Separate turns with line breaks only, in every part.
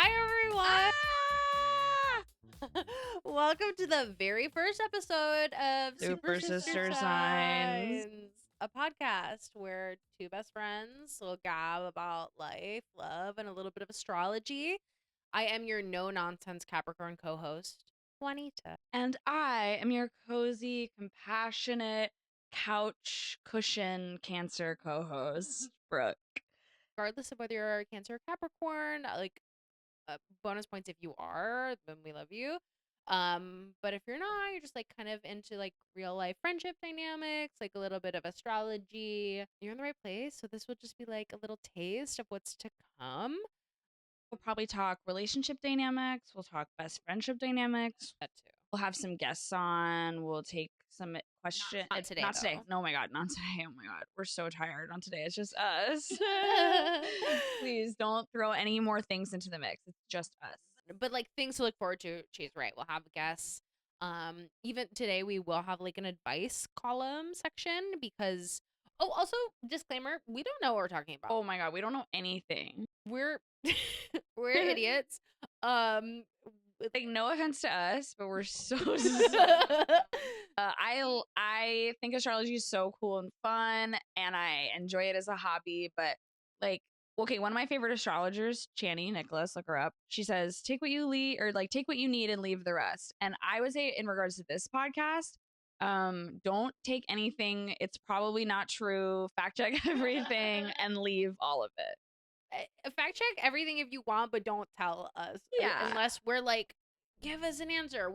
Hi, everyone. Welcome to the very first episode of
Super Sister Signs.
a podcast where two best friends will gab about life, love, and a little bit of astrology. I am your no-nonsense Capricorn co-host, Juanita.
And I am your cozy, compassionate, couch cushion Cancer co-host, Brooke.
Regardless of whether you're a Cancer or Capricorn, bonus points if you are, then we love you. But if you're not, you're just like kind of into like real life friendship dynamics, like a little bit of astrology, you're in the right place. So this will just be like a little taste of what's to come.
We'll probably talk relationship dynamics. We'll talk best friendship dynamics.
That too.
We'll have some guests on. We'll take some questions.
Not today.
Not
though.
today. No, my God, not today. Oh my God, we're so tired. On today, it's just us. Please don't throw any more things into the mix. It's just us.
But like things to look forward to. She's right. We'll have guests. Even today we will have like an advice column section because. Oh, also disclaimer: we don't know what we're talking about.
Oh my God, we don't know anything.
We're we're idiots.
Like, no offense to us, but we're so. I think astrology is so cool and fun, and I enjoy it as a hobby. But like, okay, one of my favorite astrologers, Chani Nicholas, look her up. She says, "Take what you take what you need and leave the rest." And I would say, in regards to this podcast, don't take anything. It's probably not true. Fact check everything and leave all of it.
Fact check everything if you want, but don't tell us.
Yeah.
Unless we're like, give us an answer.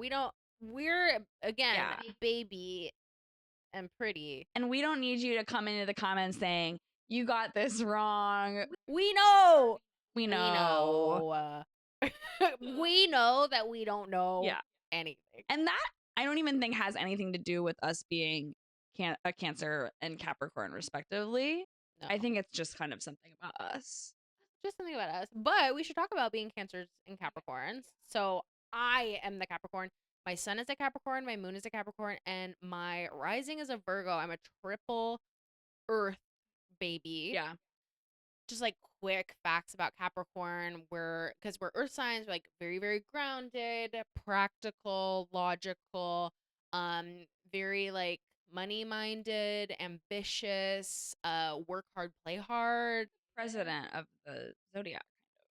We're again baby and pretty.
And we don't need you to come into the comments saying, you got this wrong.
We know.
We know.
We know that we don't know anything.
And that I don't even think has anything to do with us being a Cancer and Capricorn respectively. No. I think it's just kind of something about us.
Just something about us. But we should talk about being Cancers and Capricorns. So I am the Capricorn. My sun is a Capricorn. My moon is a Capricorn. And my rising is a Virgo. I'm a triple Earth baby.
Yeah.
Just like quick facts about Capricorn. Because we're Earth signs, we're like very, very grounded, practical, logical, very like money-minded, ambitious, work hard, play hard.
President of the zodiac, kind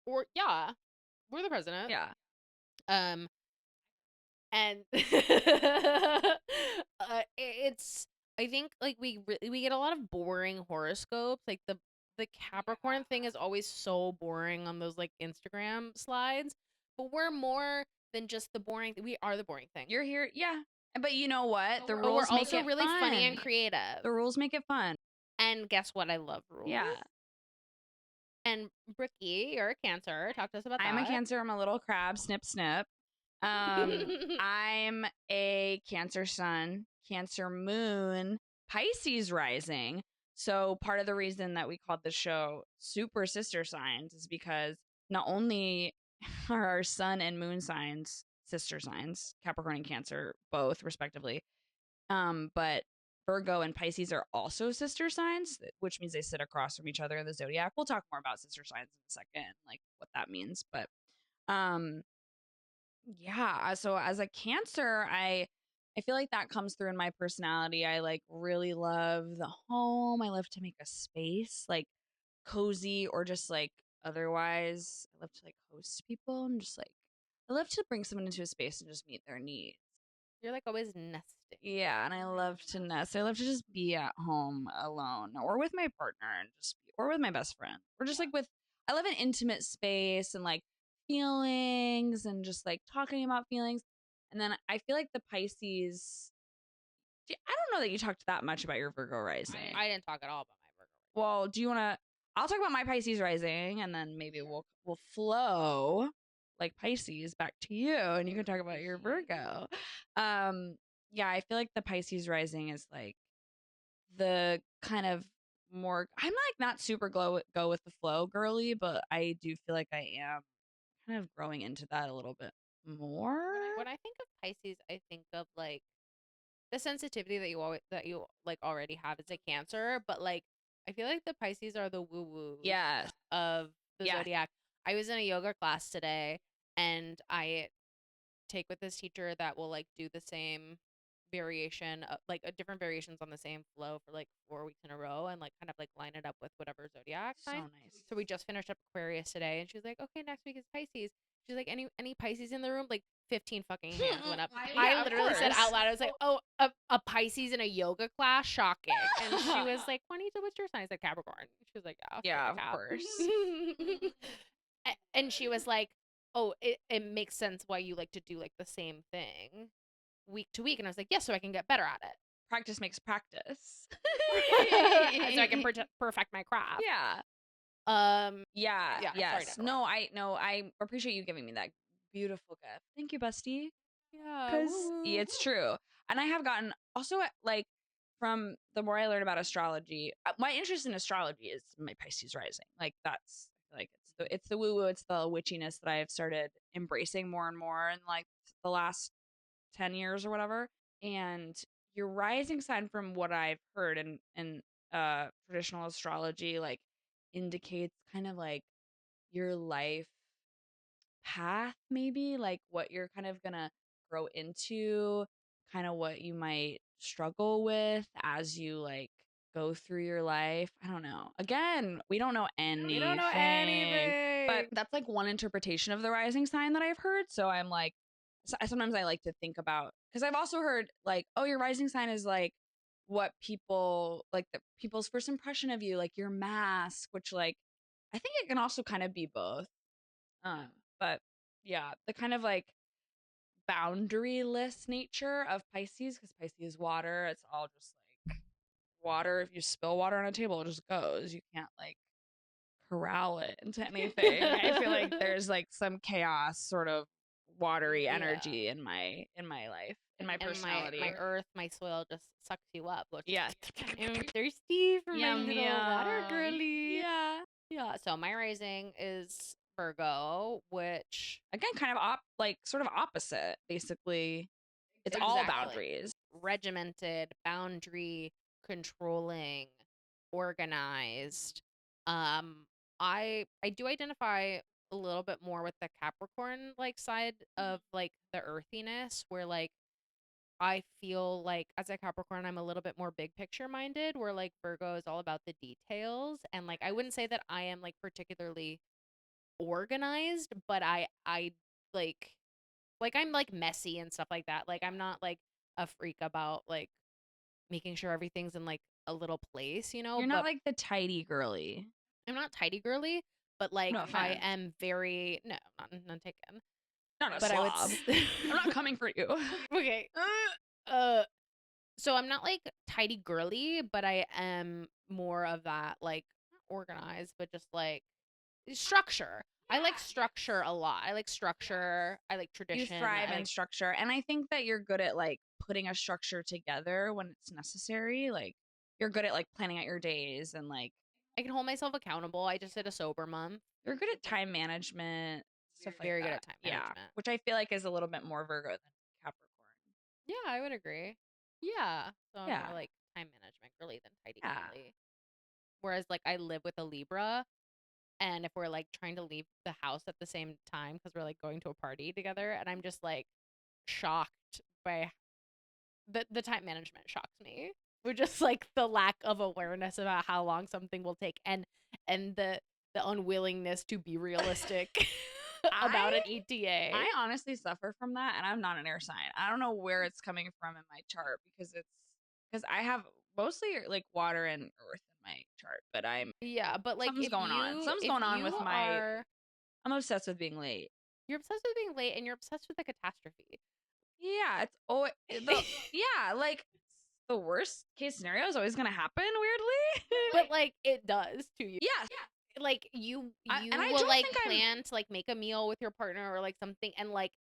of.
Or yeah, we're the president.
Yeah.
And it's I think like we get a lot of boring horoscopes. Like the Capricorn thing is always so boring on those like Instagram slides. But we're more than just the boring. We are the boring thing.
You're here, yeah. But you know what? The rules
we're
make
also
it
really
fun.
funny and creative.
The rules make it fun.
And guess what? I love rules.
Yeah.
And Brookie, you're a Cancer. Talk to us about that.
I'm a Cancer. I'm a little crab. Snip, snip. I'm a Cancer sun, Cancer moon, Pisces rising. So part of the reason that we called the show Super Sister Signs is because not only are our sun and moon signs sister signs, Capricorn and Cancer, both respectively, but Virgo and Pisces are also sister signs, which means they sit across from each other in the zodiac. We'll talk more about sister signs in a second, like what that means. But yeah, so as a Cancer, I feel like that comes through in my personality. I like really love the home. I love to make a space like cozy or just like otherwise. I love to like host people and just like I love to bring someone into a space and just meet their needs.
You're like always nesting.
Yeah, and I love to nest. I love to just be at home alone or with my partner and or with my best friend. Or just like I love an intimate space and like feelings and just like talking about feelings. And then I feel like the Pisces, I don't know that you talked that much about your Virgo rising.
I didn't talk at all about my Virgo.
Well, do you want to, I'll talk about my Pisces rising and then maybe we'll flow like Pisces back to you and you can talk about your Virgo. Yeah, I feel like the Pisces rising is like the kind of more, I'm like not super go with the flow girly, but I do feel like I am kind of growing into that a little bit more.
When I think of Pisces, I think of like the sensitivity that you like already have as a Cancer, but like I feel like the Pisces are the woo woo
of
the zodiac. I was in a yoga class today, and I take with this teacher that will like do the same variation, like different variations on the same flow for like 4 weeks in a row, and like kind of like line it up with whatever zodiac
So
sign.
nice.
So we just finished up Aquarius today, and she was like, "Okay, next week is Pisces." She's like, "Any Pisces in the room?" Like 15 fucking hands went up. I
Yeah, of
literally said
course.
out loud, I was like, "Oh, a Pisces in a yoga class, shocking." And she was like, "Juanita, what's your sign?" I said Capricorn. She was like, "Yeah,
Yeah, of
Cap."
course.
And she was like, "Oh, it makes sense why you like to do like the same thing week to week." And I was like, "Yes, so I can get better at
Practice makes practice.
it, so I can perfect my craft."
Yeah. Yeah,
Yeah. Sorry to
yes.
interrupt.
No, I appreciate you giving me that beautiful gift. Thank you, bestie.
Yeah.
Because
Woo woo.
it's true. And I have gotten also like from the more I learn about astrology, my interest in astrology is my Pisces rising. Like that's like it's the woo woo, it's the witchiness that I've started embracing more and more in like the last 10 years or whatever. And your rising sign, from what I've heard in traditional astrology, like indicates kind of like your life path, maybe like what you're kind of gonna grow into, kind of what you might struggle with as you like go through your life. I don't know. Again, we don't know
We don't know
anything, but
anything.
that's like one interpretation of the rising sign that I've heard. So I'm like, sometimes I like to think about, because I've also heard like, oh, your rising sign is like what people like, the people's first impression of you, like your mask, which like I think it can also kind of be both. But yeah, the kind of like boundaryless nature of Pisces, because Pisces is water, it's all just like water. If you spill water on a table, it just goes. You can't like corral it into anything. I feel like there's like some chaos, sort of watery
Yeah.
energy in my life, in my
And
personality.
my earth, my soil just sucks you up. Which
Yeah.
I'm thirsty for my
Yum
little water
yum.
girly.
Yeah.
Yeah. So my rising is Virgo, which
Again, kind of like sort of opposite, basically. It's all
exactly
boundaries.
regimented, boundary, controlling, organized. Um, I do identify a little bit more with the Capricorn like side of like the earthiness, where like I feel like as a Capricorn, I'm a little bit more big picture minded, where like Virgo is all about the details. And like I wouldn't say that I am like particularly organized, but I like I'm like messy and stuff like that. Like I'm not like a freak about like making sure everything's in like a little place,
You're not
but
like the tidy girly.
I'm not tidy girly, but like
No
I
offense.
am very no, not taken.
Not a
But I would
slob. I'm not coming for you.
okay. Uh so I'm not like tidy girly, but I am more of that like not organized, but just like structure. I like structure a lot. I like structure. I like
You
tradition.
thrive
I
in
like
structure. And I think that you're good at like putting a structure together when it's necessary. Like you're good at like planning out your days and like
I can hold myself accountable. I just did a sober month.
you're good at time management, stuff like
Very good
that.
at time
Yeah.
management.
Which I feel like is a little bit more Virgo than Capricorn.
Yeah, I would agree. Yeah. So I'm
Yeah.
more like time management girly than tidy
Yeah.
girly. Whereas like I live with a Libra, and if we're like trying to leave the house at the same time because we're like going to a party together, and I'm just like shocked by the time management shocks me. We're just like the lack of awareness about how long something will take, and the unwillingness to be realistic about an ETA.
I honestly suffer from that, and I'm not an air sign. I don't know where it's coming from in my chart, because I have mostly like water and earth in my chart, but
Yeah, but like
something's going on. Something's
if
going on
you
with my.
are
I'm obsessed with being late.
you're obsessed with being late and you're obsessed with the catastrophe.
Yeah, it's oh the yeah, like the worst case scenario is always gonna happen. Weirdly,
But like it does to you.
yes,
Like you
and I
will
don't
like
think I'm.
plan to like make a meal with your partner or like something, and like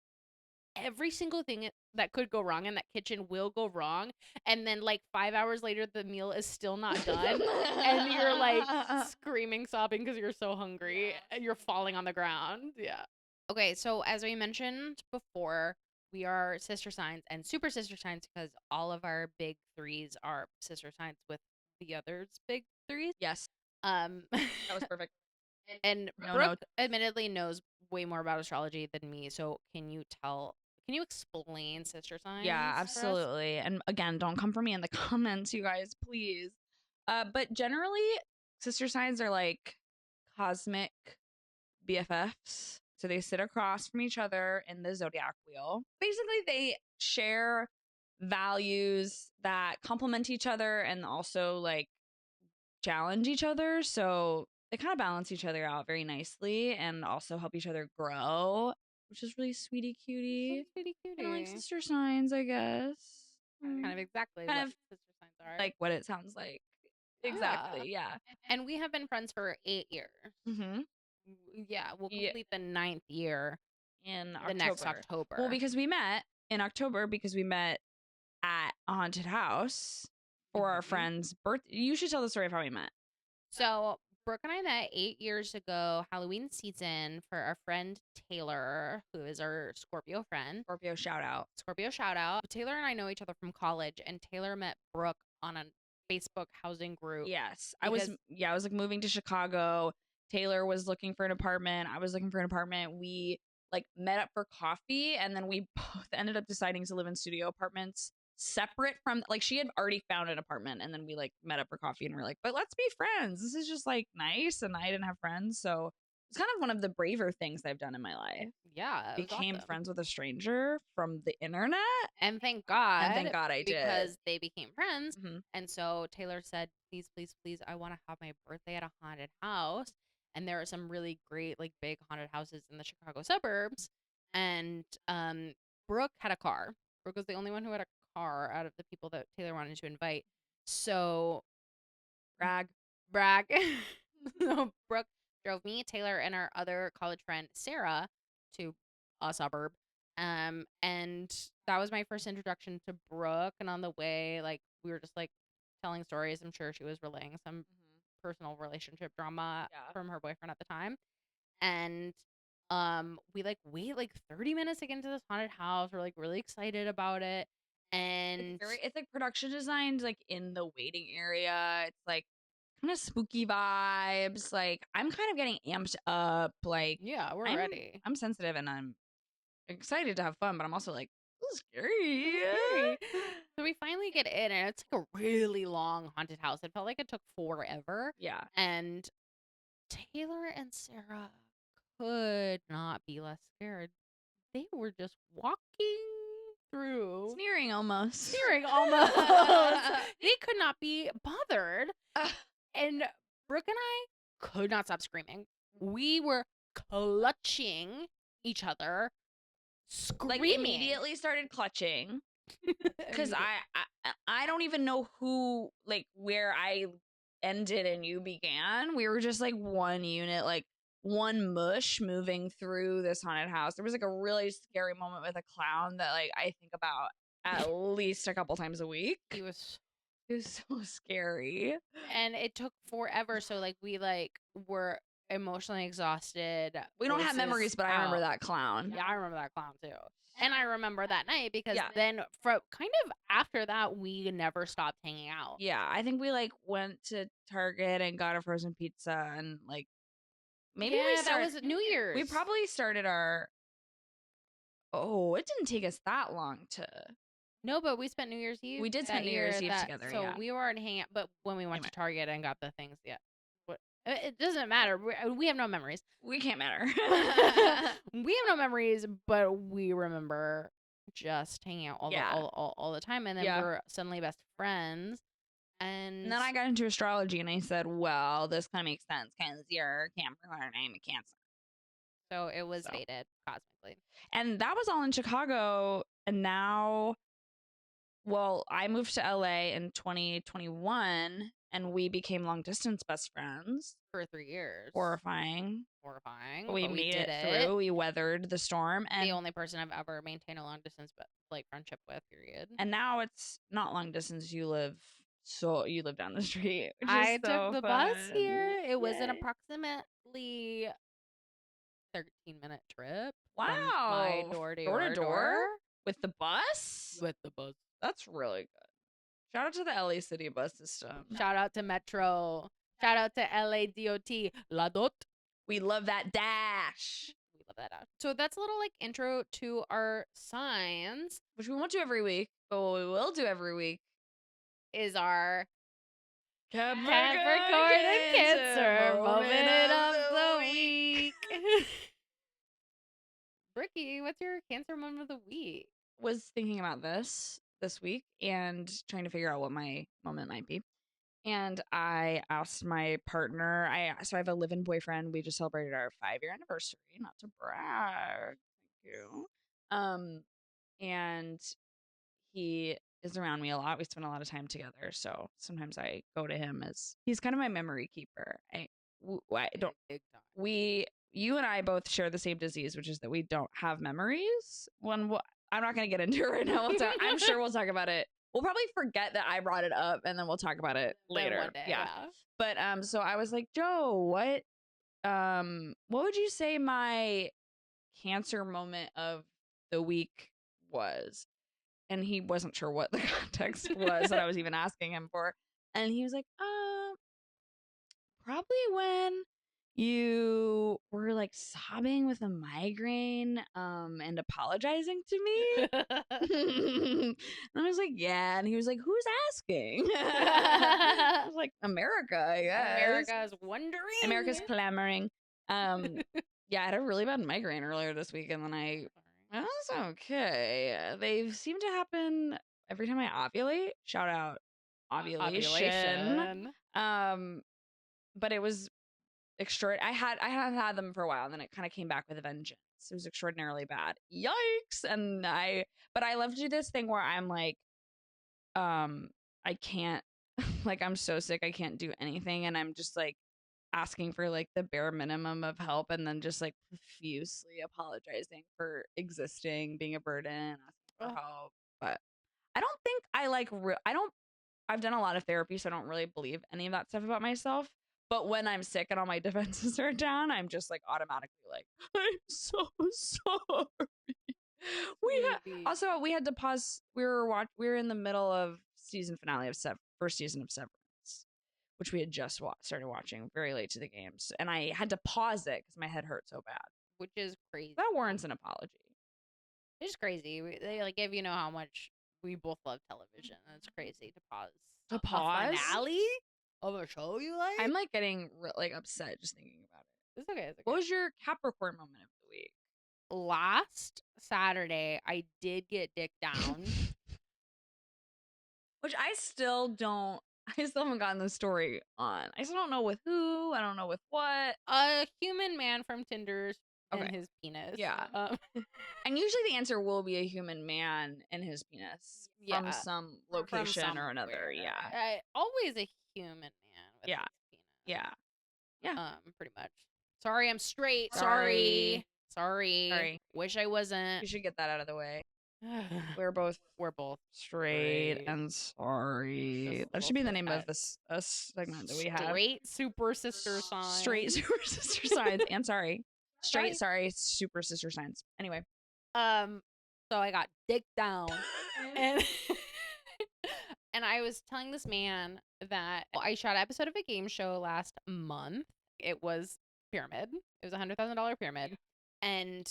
every single thing that could go wrong in that kitchen will go wrong, and then like 5 hours later the meal is still not done, and you're like screaming sobbing because you're so hungry and you're falling on the ground. Yeah. Okay, so as we mentioned before, we are sister signs and super sister signs because all of our big threes are sister signs with the others big threes.
Yes,
Um
that was perfect.
And
No, no.
Brooke admittedly knows way more about astrology than me. So can you explain sister
Yeah,
signs for us?
absolutely. And again, don't come for me in the comments, you guys, please. But generally, sister signs are like cosmic BFFs. So they sit across from each other in the zodiac wheel. Basically, they share values that complement each other and also like challenge each other. So they kind of balance each other out very nicely and also help each other grow, which is really sweetie
So
cutie.
cutie
Kind of like
cutie.
sister signs, I guess.
Kind of exactly
Kind
what
of
sister signs are.
like what it sounds like.
Yeah.
Exactly. Yeah.
And we have been friends for 8 years.
Mm-hmm.
Yeah, we'll
Yeah.
complete the 9th year
In
the next
October. Well,
October.
because we met in October because we met at a haunted house for our
Mhm.
friend's birthday. You should tell the story of how we met.
So Brooke and I met 8 years ago, Halloween season, for our friend Taylor, who is our Scorpio friend.
Scorpio shout out.
Scorpio shout out. Taylor and I know each other from college, and Taylor met Brooke on a Facebook housing group.
Yes. I was
Because
like moving to Chicago. Taylor was looking for an apartment. I was looking for an apartment. We like met up for coffee and then we both ended up deciding to live in studio apartments separate from like she had already found an apartment and then we like met up for coffee and we're like, but let's be friends. This is just like nice and I didn't have friends. So it's kind of one of the braver things I've done in my life.
yeah, it was
Became
awesome.
friends with a stranger from the internet.
And thank God.
And thank God I did.
Because they became friends.
Mhm.
And so Taylor said, please, please, please, I want to have my birthday at a haunted house. And there are some really great, like, big haunted houses in the Chicago suburbs. And Brooke had a car. Brooke was the only one who had a car out of the people that Taylor wanted to invite. So brag. So Brooke drove me, Taylor, and our other college friend Sarah to a suburb. And that was my first introduction to Brooke. And on the way, like, we were just like telling stories. I'm sure she was relaying some personal relationship drama from her boyfriend at the time. And we like wait like 30 minutes to get into this haunted house. We're like really excited about it. And
It's like production designed like in the waiting area. It's like kind of spooky vibes. Like I'm kind of getting amped up. Like
yeah, we're
I'm
ready.
I'm sensitive and I'm excited to have fun, but I'm also like, this is scary.
Scary. So we finally get in, and it's like a really long haunted house. It felt like it took forever.
Yeah.
And Taylor and Sarah could not be less scared. They were just walking through.
Sneering almost.
Sneering almost. They could not be bothered. And Brooke and I could not stop screaming. We were clutching each other, screaming.
Like immediately started clutching. Because I don't even know who, like, where I ended and you began. We were just like one unit, like one mush moving through this haunted house. There was like a really scary moment with a clown that like I think about at least a couple times a week.
It was
so scary.
And it took forever. So like we like were emotionally exhausted.
We don't have memories, but I remember that clown.
Yeah, I remember that clown too. And I remember that night because then from kind of after that we never stopped hanging out.
Yeah, I think we like went to Target and got a frozen pizza and like maybe
that was New Year's.
We probably started our it didn't take us that long to
No, but we spent New Year's Eve.
We did spend New Year's Eve together.
So we were already hanging out. But when we went to Target and got the things, it doesn't matter. We have no memories.
We can't matter.
We have no memories, but we remember just hanging out all the time. And then we're suddenly best friends. And
then I got into astrology and I said, well, this kind of makes sense because your Capricorn name is Cancer.
So it was fated cosmically.
And that was all in Chicago. And now, well, I moved to LA in 2021 and we became long distance best friends.
For 3 years.
Horrifying.
But
we made it through. We weathered the storm. And
the only person I've ever maintained a long distance like friendship with, period.
And now it's not long distance. You live down the street.
I took the bus here. It was an approximately 13-minute trip.
Wow.
From my door to your door.
With the bus?
With the bus.
That's really good. Shout out to the LA City bus system.
Shout out to Metro. Shout out to LA DOT. La Dot.
We love that dash.
We love that. So that's a little like intro to our signs.
Which we won't do every week, but what we will do every week
Is our
Capricorn
and Cancer moment of the
week.
week. Bricky, what's your Cancer moment of the week?
Was thinking about this week and trying to figure out what my moment might be. And I asked my partner, so I have a live-in boyfriend. We just celebrated our 5-year anniversary, not to brag. Thank you. And he is around me a lot. We spend a lot of time together. So sometimes I go to him as he's kind of my memory keeper. I don't, you and I both share the same disease, which is that we don't have memories. I'm not going to get into it right now. I'm sure we'll talk about it. We'll probably forget that I brought it up, and then we'll talk about it later.
One day, yeah.
But so I was like, Joe, what would you say my Cancer moment of the week was? And he wasn't sure what the context was that I was even asking him for. And he was like, probably when you were like sobbing with a migraine and apologizing to me. And I was like, yeah. And he was like, who's asking? I was like, America, I guess.
America's wondering.
America's clamoring. Yeah, I had a really bad migraine earlier this week, and then that's okay. They seem to happen every time I ovulate. Shout out ovulation. But it was extraordinary. I had had them for a while, and then it kind of came back with a vengeance. It was extraordinarily bad. Yikes! But I love to do this thing where I'm like, I can't, like, I'm so sick, I can't do anything, and I'm just like asking for like the bare minimum of help, and then just like profusely apologizing for existing, being a burden, asking for help. But I don't think I've done a lot of therapy, so I don't really believe any of that stuff about myself. But when I'm sick and all my defenses are down, I'm just like automatically like, I'm so sorry. We had to pause. We were in the middle of season finale of first season of Severance, which we had just started watching very late to the games, and I had to pause it because my head hurt so bad.
Which is crazy.
That warrants an apology.
It's crazy. They like give how much we both love television, and it's crazy to pause.
A
finale of a show you like?
I'm like getting like upset just thinking about it.
It's okay.
What was your Capricorn moment of the week?
Last Saturday, I did get dick down.
Which I still haven't gotten the story on. I still don't know with who. I don't know with what.
A human man from Tinder's and his penis.
Yeah. And usually the answer will be a human man and his penis from some location or another. Yeah.
Always a human man with his penis.
Yeah.
Pretty much. Sorry, I'm straight. Sorry. Wish I wasn't.
You should get that out of the way. We're both straight and sorry. That should be the name of this segment that we have.
Straight super sister signs.
Straight super sister signs and sorry. Straight sorry super sister signs. Anyway.
So I got dick down and and I was telling this man that I shot an episode of a game show last month. It was pyramid. It was $100,000 pyramid. And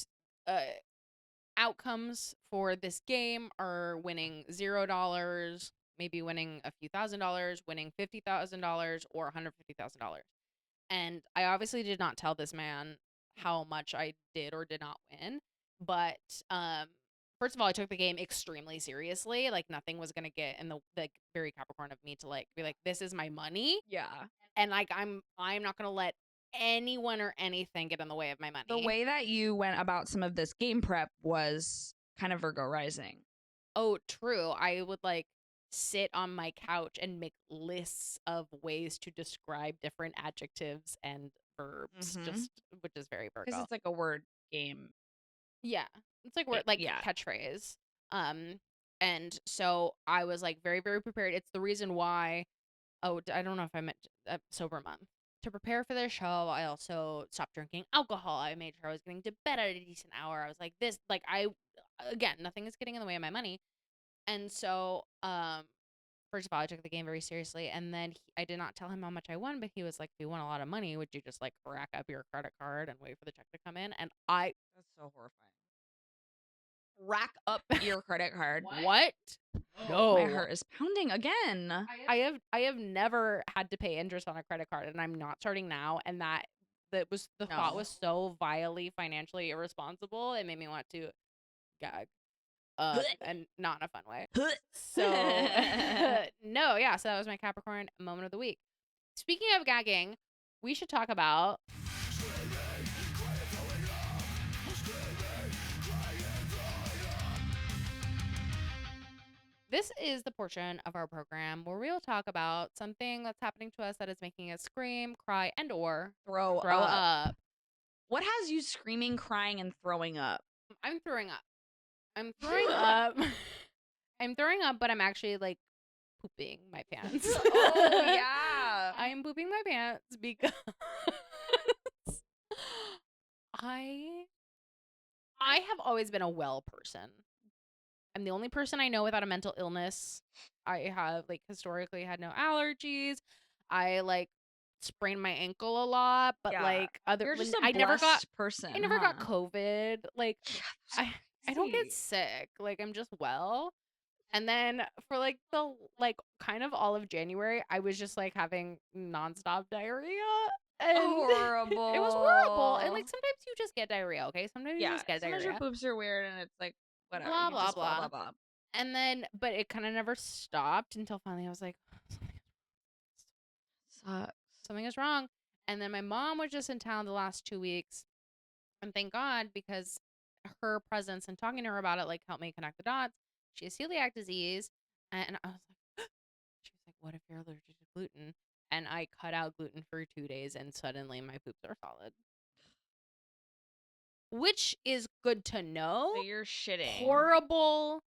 outcomes for this game are winning $0, maybe winning a few $1,000s, winning $50,000 or $150,000. And I obviously did not tell this man how much I did or did not win. But first of all, I took the game extremely seriously. Like nothing was gonna get in the like very Capricorn of me to like be like, this is my money.
Yeah.
And like I'm not gonna let anyone or anything get in the way of my money.
The way that you went about some of this game prep was kind of Virgo rising.
Oh, true. I would like sit on my couch and make lists of ways to describe different adjectives and verbs, which is very Virgo.
Because it's like a word game.
Yeah. It's like word catchphrase. And so I was like very, very prepared. It's the reason why I don't know if I meant sober month. To prepare for this show, I also stopped drinking alcohol. I made sure I was getting to bed at a decent hour. I was like, again, nothing is getting in the way of my money. And so, first of all, I took the game very seriously, and then I did not tell him how much I won, but he was like, "If you won a lot of money, would you just like rack up your credit card and wait for the check to come in?" And I
That's so horrifying. Rack up your credit card.
what?
My
No.
heart is pounding again.
I have never had to pay interest on a credit card, and I'm not starting now. And that was the thought
No.
was so vilely financially irresponsible. It made me want to gag, and not in a fun way. So no, yeah. So that was my Capricorn moment of the week. Speaking of gagging, we should talk about this is the portion of our program where we'll talk about something that's happening to us that is making us scream, cry, and or
Throw
throw
up.
up.
What has you screaming, crying, and throwing up?
I'm throwing up. I'm throwing up. I'm throwing up, but I'm actually like pooping my pants.
Oh yeah.
I am pooping my pants because I have always been a well person. I'm the only person I know without a mental illness. I have like historically had no allergies. I like sprained my ankle a lot, but
Yeah.
like
You're just a
I never got
blessed person.
I never got
huh?
COVID. Like
Yeah,
I don't get
crazy.
sick. Like I'm just well. And then for like the like kind of all of January, I was just like having nonstop diarrhea. And
Horrible.
it was horrible. And like sometimes you just get diarrhea, okay? Sometimes you
Yeah.
just get
Sometimes your
diarrhea.
poops are weird and it's like whatever.
Blah
You
blah
just
blah.
blah blah blah.
And then but it kind of never stopped until finally I was like,
Sucks.
something is wrong. And then my mom was just in town the last 2 weeks. And thank God, because her presence and talking to her about it like helped me connect the dots. She has celiac disease. And I was like, she was like, what if you're allergic to gluten? And I cut out gluten for 2 days and suddenly my poops are solid. Which is good to know.
So you're shitting.
Horrible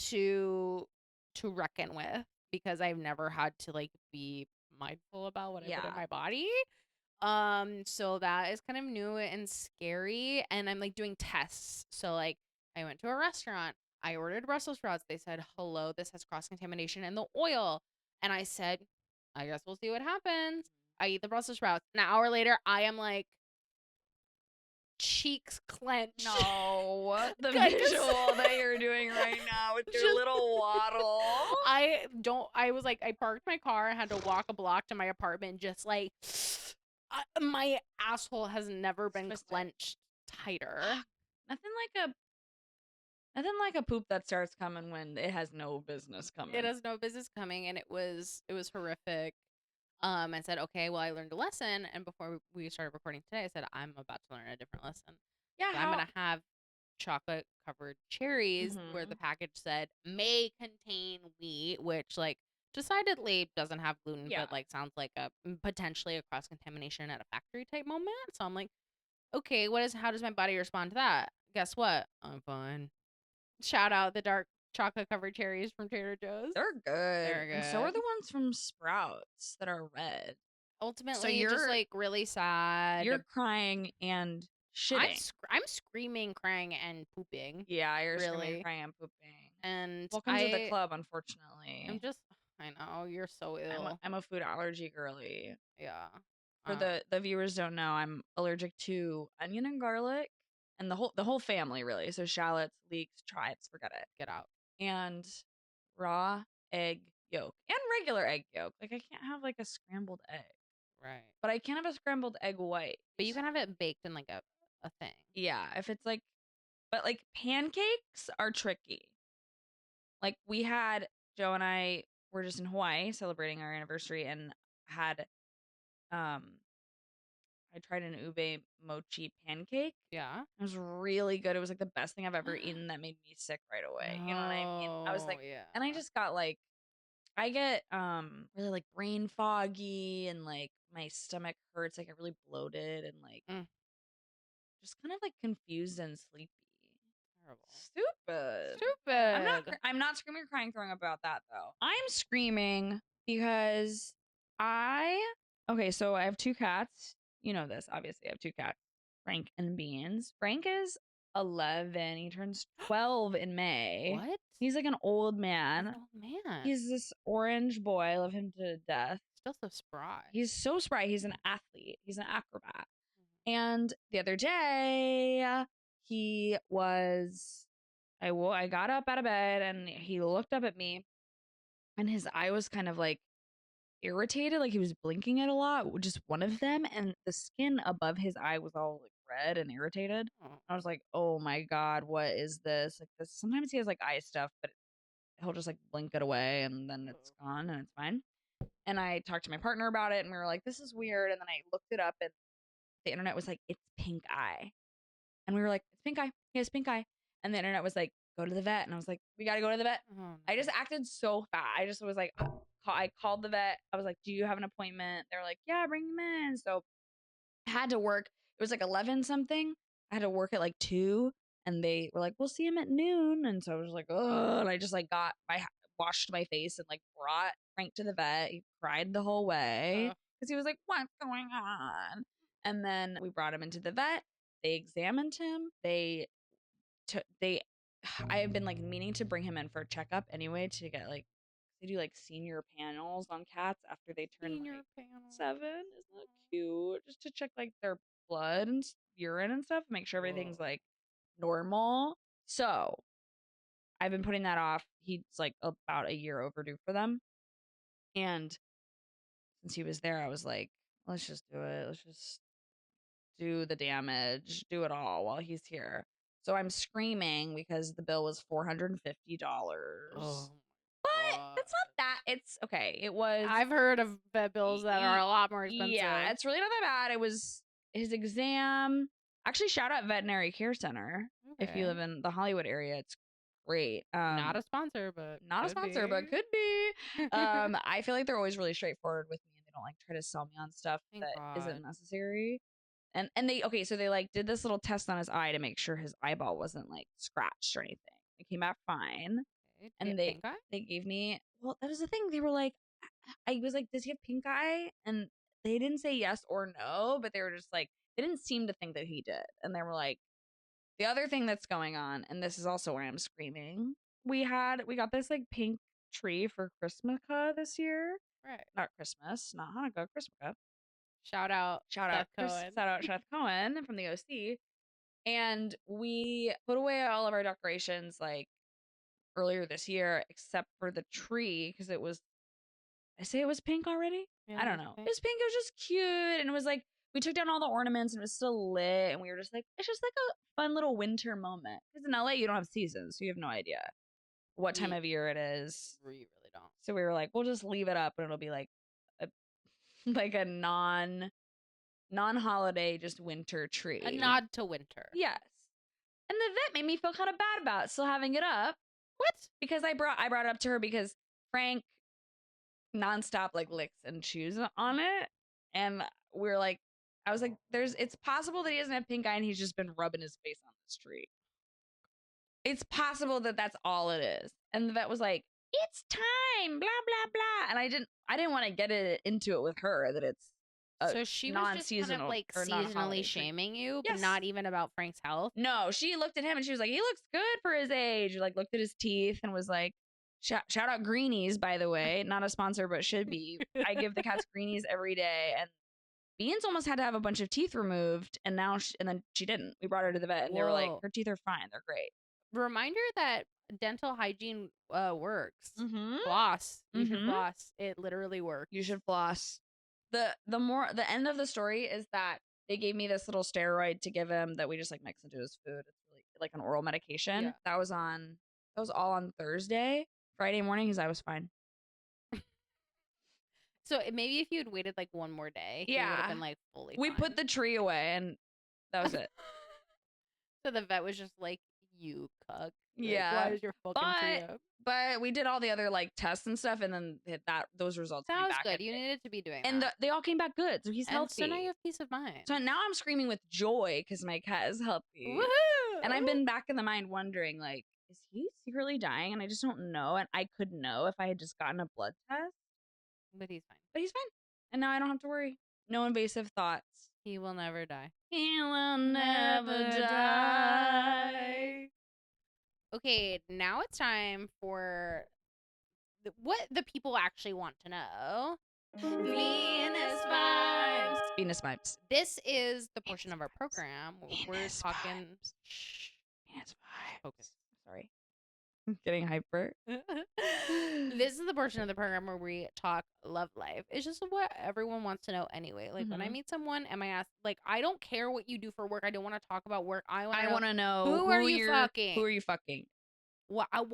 to reckon with because I've never had to like be mindful about what I put in my body. So that is kind of new and scary. And I'm like doing tests. So like I went to a restaurant. I ordered Brussels sprouts. They said, hello, this has cross contamination in the oil. And I said, I guess we'll see what happens. I eat the Brussels sprouts. An hour later, I am like cheeks clenched.
No, the
I just-
visual that you're doing right now with your
Just-
little waddle.
I was like, I parked my car and had to walk a block to my apartment, just like, my asshole has never been
Twisted.
clenched tighter.
Nothing like a poop that starts coming when it has no business coming.
It has no business coming, and it was horrific. I said, okay, well, I learned a lesson, and before we started recording today, I said I'm about to learn a different lesson.
Yeah,
So I'm gonna have chocolate covered cherries where the package said may contain wheat, which like decidedly doesn't have gluten, but like sounds like a potentially a cross contamination at a factory type moment. So I'm like, okay, how does my body respond to that? Guess what? I'm fine. Shout out the dark chocolate covered cherries from Trader Joe's.
They're good.
They're good.
And so are the ones from Sprouts that are red.
Ultimately,
So
you're just
you're-
like really sad.
You're crying and shitting.
I'm screaming, crying, and pooping.
Yeah, you're
really.
screaming, crying, and pooping.
And
welcome to the club, unfortunately.
I know, you're so ill.
I'm a food allergy girly.
Yeah.
For the viewers don't know, I'm allergic to onion and garlic and the whole family really. So shallots, leeks, chives, forget it.
Get out.
And raw egg yolk and regular egg yolk. Like I can't have like a scrambled egg.
Right.
But I can have a scrambled egg white.
But you can have it baked in like a thing.
Yeah, if it's like, but like pancakes are tricky. Like Joe and I were just in Hawaii celebrating our anniversary and had, I tried an ube mochi pancake.
Yeah.
It was really good. It was like the best thing I've ever eaten that made me sick right away. You know what I mean? I was like,
yeah.
and I just got like, I get really like brain foggy and like my stomach hurts. I get really bloated and like just kind of like confused and sleepy.
Terrible.
Stupid. I'm not screaming or crying throwing up about that though. I'm screaming because okay, so I have 2 cats. You know this, obviously. I have 2 cats, Frank and Beans. Frank is 11. He turns 12 in May.
What?
He's like an old
He's
man.
an old man.
He's this orange boy. I love him to death.
Still so spry.
He's so spry. He's an athlete. He's an acrobat. And the other day, he was. I got up out of bed and he looked up at me, and his eye was kind of like irritated, like he was blinking it a lot, just one of them, and the skin above his eye was all like red and irritated. I was like, oh my god, what is this? Like this. Sometimes he has like eye stuff, but he'll just like blink it away and then it's gone and it's fine. And I talked to my partner about it and we were like, this is weird. And then I looked it up and the internet was like, it's pink eye. And we were like, it's pink eye. He has pink eye. And the internet was like, go to the vet. And I was like, we got to go to the vet.
Oh, no.
I just acted so fat. I just was like, I called the vet. I was like, do you have an appointment? They're like, yeah, bring him in. So I had to work. It was like 11 something. I had to work at like 2. And they were like, we'll see him at noon. And so I was like, oh, and I just like washed my face and like brought Frank to the vet. He cried the whole way because he was like, what's going on? And then we brought him into the vet. They examined him. I have been like meaning to bring him in for a checkup anyway to get like, they do like senior panels on cats after they turn like 7. Isn't that cute? Just to check like their blood and urine and stuff, make sure everything's like normal. So I've been putting that off. He's like about a year overdue for them. And since he was there, I was like, let's just do it. Let's just do the damage, do it all while he's here. So I'm screaming because the bill was $450.
Oh,
but it's not that. It's okay. It was.
I've heard of vet bills that are a lot more expensive.
Yeah, it's really not that bad. It was his exam. Actually, shout out Veterinary Care Center. If you live in the Hollywood area, it's great.
Not a sponsor, but
could be. I feel like they're always really straightforward with me, and they don't like try to sell me on stuff
Thank
that
God.
isn't necessary. And they so they like did this little test on his eye to make sure his eyeball wasn't like scratched or anything. It came out fine.
Okay.
And they gave me, well, that was the thing. They were like, I was like, does he have pink eye? And they didn't say yes or no, but they were just like, they didn't seem to think that he did. And they were like, the other thing that's going on, and this is also where I'm screaming, we got this like pink tree for Christmas this year.
Right.
Not Christmas, not Hanukkah, Christmas.
Shout out Seth
Cohen from the OC. And we put away all of our decorations like earlier this year, except for the tree, because it was, I say it was pink already? Yeah, I don't know. It was pink. It was just cute. And it was like, we took down all the ornaments and it was still lit. And we were just like, it's just like a fun little winter moment. Because in LA, you don't have seasons. So you have no idea what time of year it is.
We really don't.
So we were like, we'll just leave it up and it'll be like a non-holiday, just winter tree.
A nod to winter.
Yes. And the vet made me feel kind of bad about still having it up.
What?
Because I brought it up to her because Frank nonstop like licks and chews on it. And we're like, I was like, it's possible that he doesn't have pink eye and he's just been rubbing his face on this tree. It's possible that that's all it is. And the vet was like, it's time, blah, blah, blah. And I didn't want to get into it with her that it's
so she was just kind of like seasonally shaming you, but not even about Frank's health.
No, she looked at him and she was like, he looks good for his age. Like looked at his teeth and was like, shout out Greenies, by the way. Not a sponsor, but should be. I give the cats Greenies every day. And Beans almost had to have a bunch of teeth removed. And then she didn't. We brought her to the vet and they were like, her teeth are fine. They're great.
Reminder that dental hygiene works.
Mm-hmm.
Floss. You should floss. It literally works.
You should floss. The end of the story is that they gave me this little steroid to give him that we just like mix into his food. It's really like an oral medication. Yeah. That was all on Thursday. Friday morning, his eye was fine.
So maybe if you had waited like one more day, he would have been like fully
We
fine.
put the tree away and that was it.
So the vet was just like, you cuck.
Yeah.
Like, why is your fucking tree up?
But we did all the other like tests and stuff, and then those results came back.
Good. You needed to be doing
and
that.
They all came back good, so he's healthy.
So now you have peace of mind.
So now I'm screaming with joy because my cat is healthy.
Woohoo!
And I've been back in the mind wondering, like, is he secretly dying? And I just don't know. And I could know if I had just gotten a blood test.
But he's fine.
And now I don't have to worry. No invasive thoughts.
He will never die.
He will never die.
Okay, now it's time for what the people actually want to know. Venus vibes.
Venus vibes.
This is the portion
Venus
of our
vibes.
program where we're
Venus
talking.
vibes.
Shh,
Venus
focus.
vibes. Sorry. I'm getting hyper.
This is the portion of the program where we talk love life. It's just what everyone wants to know anyway. Like when I meet someone, am I asked, like, I don't care what you do for work. I don't want to talk about work. I
I
want
want
to
to
know
know
who are you fucking?
Who are you fucking?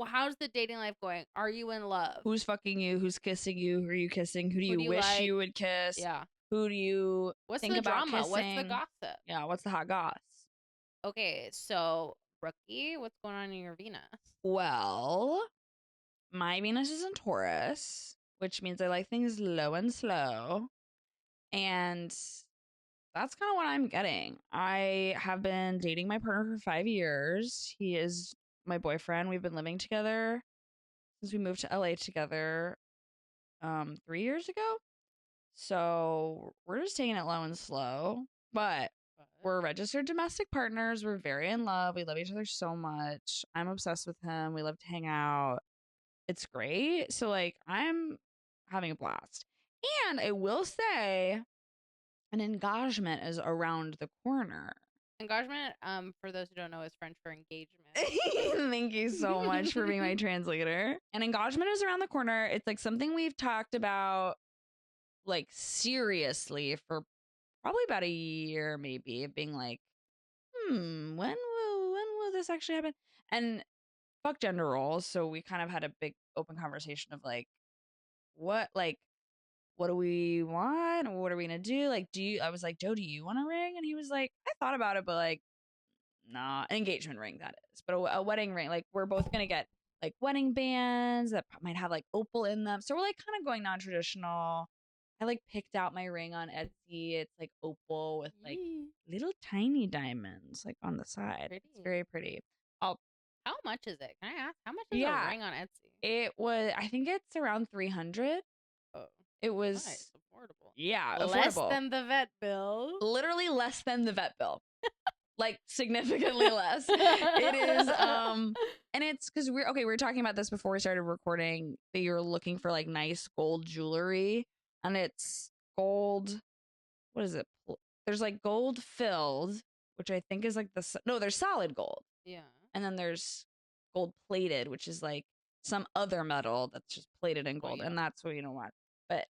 How's the dating life going? Are you in love?
Who's fucking you? Who's kissing you? Who are you kissing? Who do you wish
like?
you would kiss?
Yeah.
Who do you
What's
think
the
about
drama?
kissing?
What's the gossip?
Yeah, what's the hot goss?
Okay, so Rookie, what's going on in your Venus?
Well, my Venus is in Taurus, which means I like things low and slow. And that's kind of what I'm getting. I have been dating my partner for 5 years. He is my boyfriend. We've been living together since we moved to LA together 3 years ago. So we're just taking it low and slow. But we're registered domestic partners. We're very in love. We love each other so much. I'm obsessed with him. We love to hang out. It's great. So like I'm having a blast. And I will say an engagement is around the corner.
Engagement, for those who don't know, is French for engagement.
Thank you so much for being my translator. An engagement is around the corner. It's like something we've talked about like seriously for probably about a year, maybe, being like, when will this actually happen? And fuck gender roles. So we kind of had a big open conversation of what like what do we want? What are we gonna do? Like, I was like, Joe, do you want a ring? And he was like, I thought about it, but like, nah, an engagement ring that is, but a wedding ring. Like, we're both gonna get like wedding bands that might have like opal in them. So we're like kind of going non-traditional. I like picked out my ring on Etsy. It's like opal with like little tiny diamonds like on the side.
Pretty.
It's very pretty. I'll
How much is it? Can I ask? How much is
Yeah.
a ring on Etsy?
It was, I think it's around 300.
Oh,
It was
nice, affordable.
Yeah,
Less
affordable.
than the vet bill.
Literally less than the vet bill. Like significantly less. It is and it's because we were talking about this before we started recording, that you're looking for like nice gold jewelry, and it's gold. What is it? There's like gold filled, which I think is like there's solid gold.
Yeah.
And then there's gold plated, which is like some other metal that's just plated in gold, and that's what you don't want. But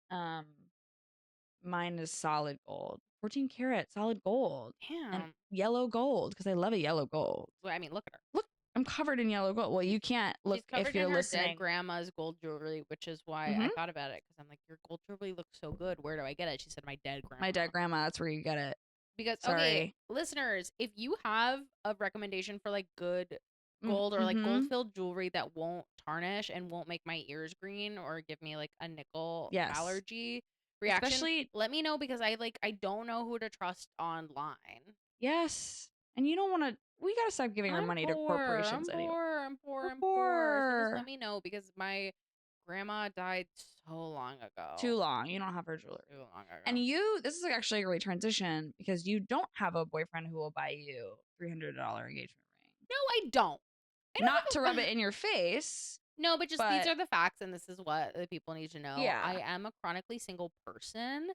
mine is solid gold, 14 karat solid gold. And
Damn.
yellow gold, because I love a yellow gold.
Well, I mean, look at her.
Look, I'm covered in yellow gold. Well, you can't look
She's covered
if you're
in her
listening.
dead grandma's gold jewelry, which is why I thought about it, because I'm like, your gold jewelry looks so good. Where do I get it? She said, my dead grandma.
My dead grandma. That's where you get it.
Because
Sorry.
Okay, listeners, if you have a recommendation for like good gold or like gold filled jewelry that won't tarnish and won't make my ears green or give me like a nickel allergy reaction,
Especially,
let me know, because I don't know who to trust online.
Yes. And you don't want to, we got to stop giving our money to corporations anyway.
I'm poor. So just let me know, because my grandma died so long ago.
Too long. You don't have her jewelry.
Too long ago.
And this is actually a great transition, because you don't have a boyfriend who will buy you $300 engagement ring.
No, I don't.
Not to rub it in your face.
No, but these are the facts, and this is what the people need to know.
Yeah.
I am a chronically single person.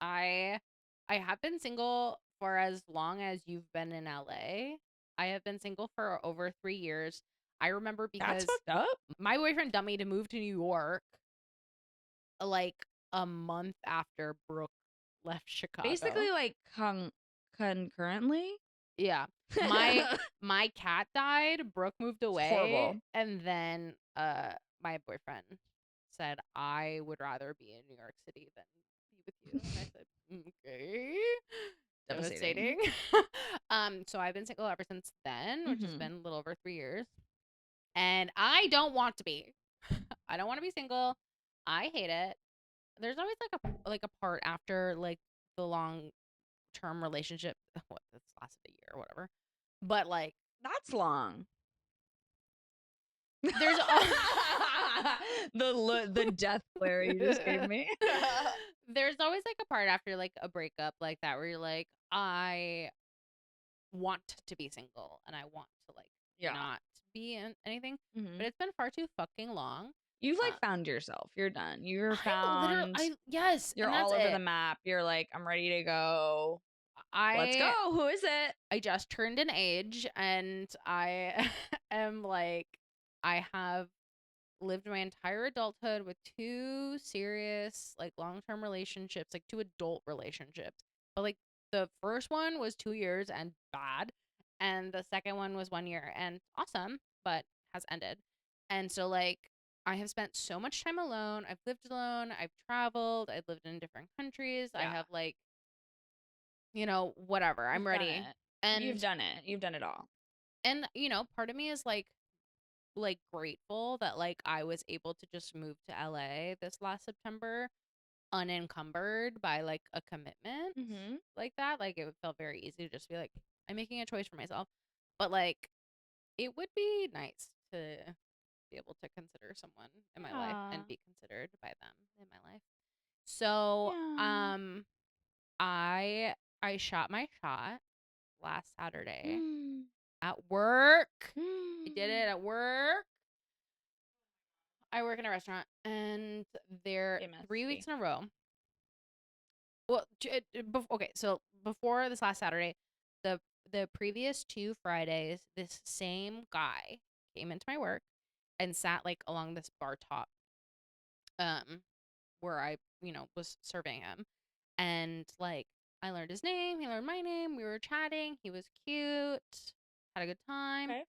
I have been single for as long as you've been in LA. I have been single for over 3 years. I remember because
That's fucked up.
My boyfriend dumped me to move to New York like a month after Brooke left Chicago.
Basically, like concurrently.
Yeah. My cat died, Brooke moved away.
Horrible.
And then my boyfriend said, I would rather be in New York City than be with you. And I said, okay. Devastating. So I've been single ever since then, which has been a little over 3 years. And I don't want to be. I don't want to be single. I hate it. There's always like a part after like the long term relationship. What, this lasted a year or whatever. But like,
that's long.
There's
the death glare you just gave me.
There's always like a part after like a breakup like that where you're like, I want to be single and I want to like
Yeah.
not be in anything.
Hmm.
But it's been far too fucking long.
You've
Uh,
like found yourself. You're done. You're
I'm literally,
found.
yes,
You're
and that's
all over the
it.
map. You're like, I'm ready to go. Let's
I
go. Who is it?
I just turned an age and I am like, I have lived my entire adulthood with two serious, like long term relationships, like two adult relationships. But like the first one was 2 years and bad. And the second one was 1 year and awesome, but has ended. And so, like, I have spent so much time alone. I've lived alone. I've traveled. I've lived in different countries. I
Yeah.
have, like, whatever. I'm
You've done
ready.
it. You've
And
done it. You've done it all.
part of me is like grateful that like I was able to just move to LA this last September unencumbered by like a commitment
Mm-hmm.
like that. Like it felt very easy to just be like, I'm making a choice for myself. But like it would be nice to be able to consider someone in my life
Yeah.
and be considered by them in my life. So
Yeah.
I shot my shot last Saturday
Mm.
at work. I did
Mm.
it at work. I work in a restaurant, and they're 3 weeks
MSG.
in a row. Well, okay, so before this last Saturday, the the previous 2 Fridays, this same guy came into my work and sat like along this bar top, um, where I was serving him, and like I learned his name, he learned my name, we were chatting, he was cute, had a good time.
Okay.